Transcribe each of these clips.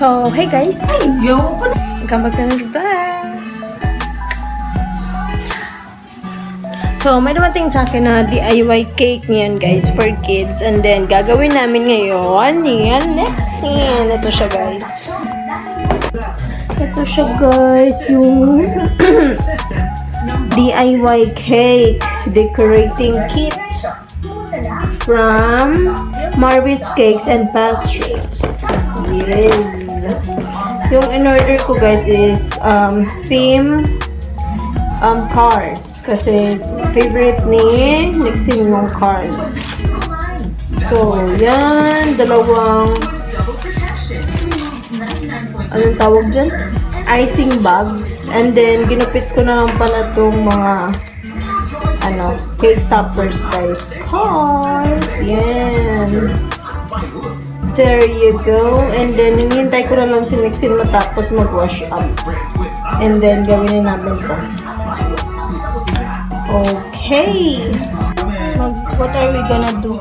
So, hey guys! Welcome back to another vlog! So, may dumating sa akin na DIY cake niyan guys for kids. And then, gagawin namin ngayon yan. Nixen! Ito siya guys. Ito siya guys. Yung DIY cake decorating kit from Marvis Cakes and Pastries. Yes. Yung in-order ko guys is theme cars. Kasi favorite ni Nixen yung cars. So, yan. Dalawang anong tawag dyan? Icing bags. And then, ginupit ko na lang pala itong mga cake toppers guys. Cars. Yan. There you go. And then, hinihintay ko na lang si Nixen matapos mag-wash up. And then, gawin na namin to. Okay. What are we gonna do?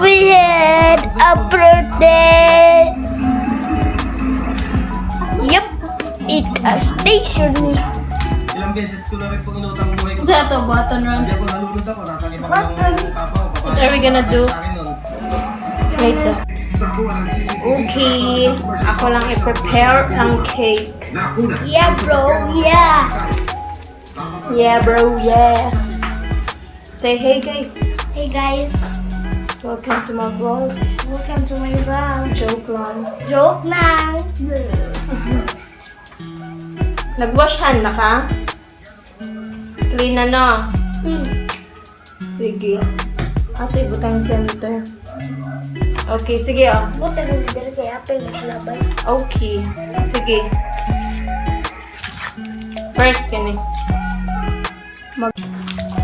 We had a birthday. Yep, it a station. Ilang beses ko na rin pag inutang buhay ko. Sa ito, button run. Hindi ako nalulod ako. Nakakalipa ko ng papa. What are we gonna do? Later. Okay. Ako lang i-prepare ang cake. Yeah, bro. Yeah. Yeah, bro. Yeah. Say hey, guys. Hey guys, Welcome to my vlog. welcome to my vlog. Joke lang. Joke lang. Nag-wash hand na ka? Clean na na. Sige. Ate, butang center. Okay, sige oh. Buta ng lider kaya apel na laban. Okay. Sige. First kani.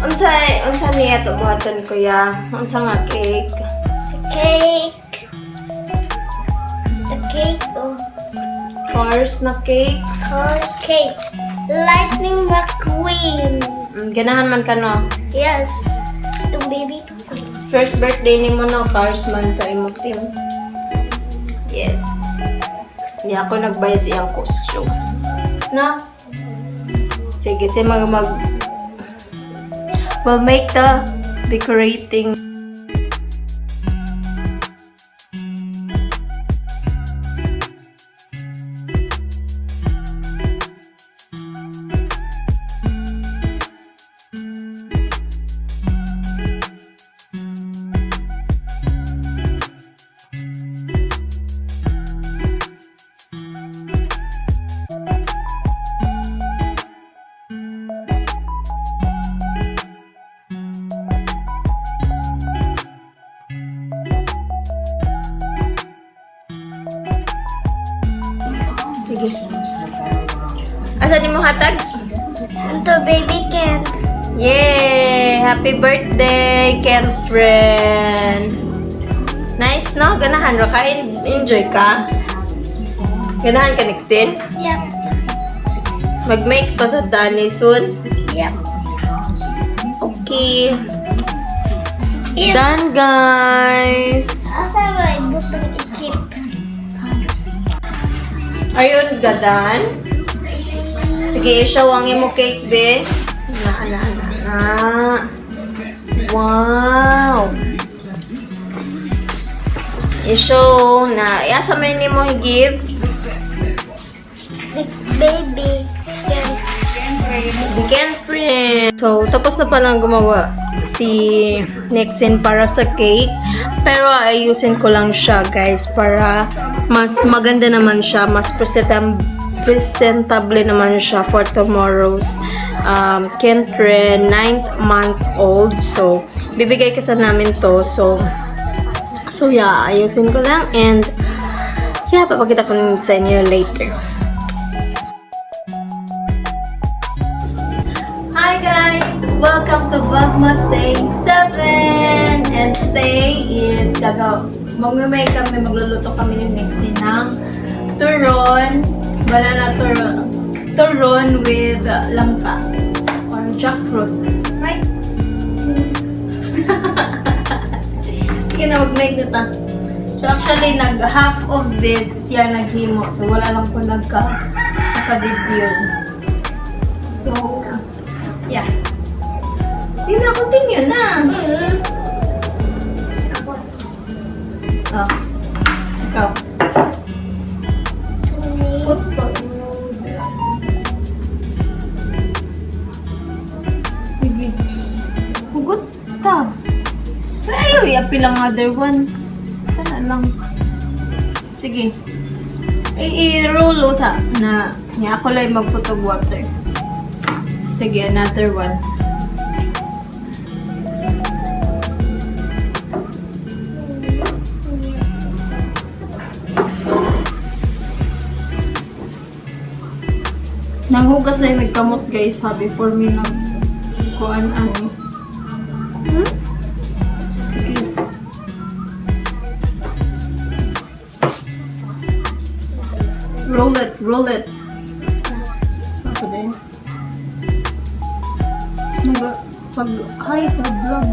Unsa niya to buhatan kuya? Unsa nga cake? The cake. The cake. Oh, Cars na cake. cars cake. Lightning McQueen. Ganahan man ka no. Yes. Itong baby. First birthday ni mo no, cars man ta imo team. Yes. Hindi ako nagbayad sa iyang costume. Na? Sige, si we'll make the decorating. Sige. Asa ni mo hatag? Ito baby Ken. Yay! Happy birthday, Kentren! Nice, no? Ganahan ra ka? Enjoy ka? Ganahan ka, Nixen? Yep. Mag-make pa sa Dani soon? Yep. Okay. Yes. Done, guys! Asa may butang ikip. Are you done? Sige, show ang imo cake, be. Na. Wow! I-show na. Iasa man ni mo i-give? Baby Ken. Weekend print. So, tapos na palang gumawa si Nixen para sa cake. Pero ayusin ko lang siya, guys, para mas maganda naman siya, mas presentable naman siya for tomorrow's Kentren 9th month old. So, bibigay kasi namin to. So yeah, ayusin ko lang and yeah, papakita ko sa inyo later. Hi guys! Welcome to Vlogmas Day 7! And today is mag-make kami, magluluto kami ni Nixen ng turon, banana turon with langka or jackfruit, right? Sige na, mag-make na ta. So actually, half of this siya naghimo. So wala lang po nagka-video. So, yeah. Hindi na, continue na. Oh. Ikaw. Put. Sige. Hugot ta. Ayaw, i-apil ang other one. Sana lang. Sige. I-rollo sa na niya ako lang magputog water. Sige, another one. Nanghugas na yung magkamot guys ha before me kuan ano. Sige. Roll it. Ako din. Hi sa vlog.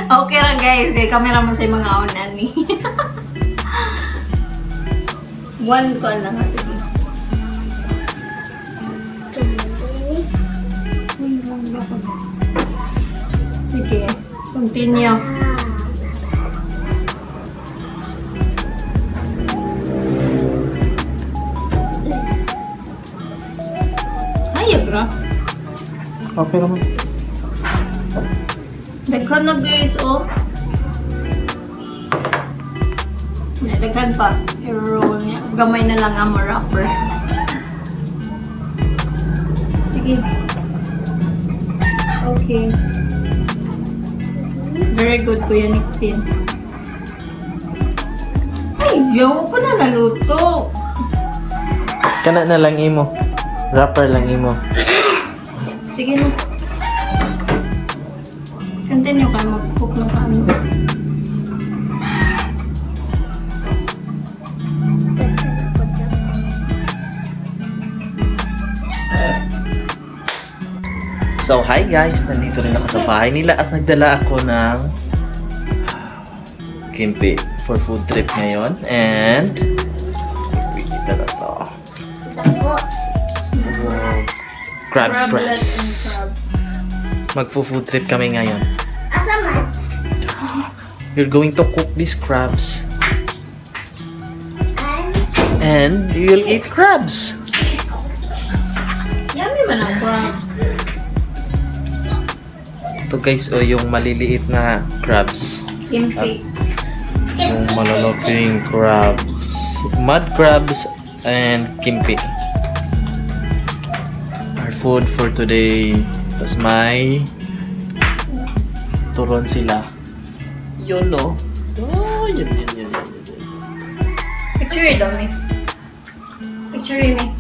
Okay lang guys, kay camera mo sa mga unan ni. One ko lang ha, sige. Sige, continue. Bro. Okay naman. Daghan na guys, oh. Daghan pa. I-roll niya. Gamay na lang ang wrapper. Sige. Okay. Very good, Kuya Nixen. Ay, yaw ko na naluto. Kana na lang imo. Wrapper lang imo. Sige na. Continue ka, mag-cook ng kami. So, hi guys! Nandito rin ako sa bahay nila at nagdala ako ng kimpi for food trip ngayon. And, kita na to. Crabs. Magfo-food trip kami ngayon. Asa man? You're going to cook these crabs. And you'll eat crabs. Yummy man ang crabs. Ito guys, oh, yung maliliit na crabs. Kimchi. Yung malalaking crabs. Mud crabs and kimpi. Our food for today. Tapos may turon sila. Yun, no? Oh, yun. Picture it, Domi. Picture it, me.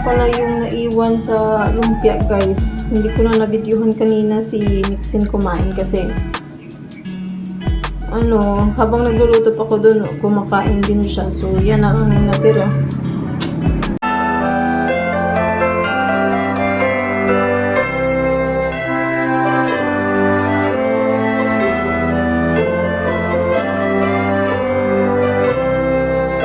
Pala yung naiwan sa lumpia guys. Hindi ko na na-videohan kanina si Nixen kumain kasi habang nagluluto pa ko doon, kumakain din siya. So yan na ang natira.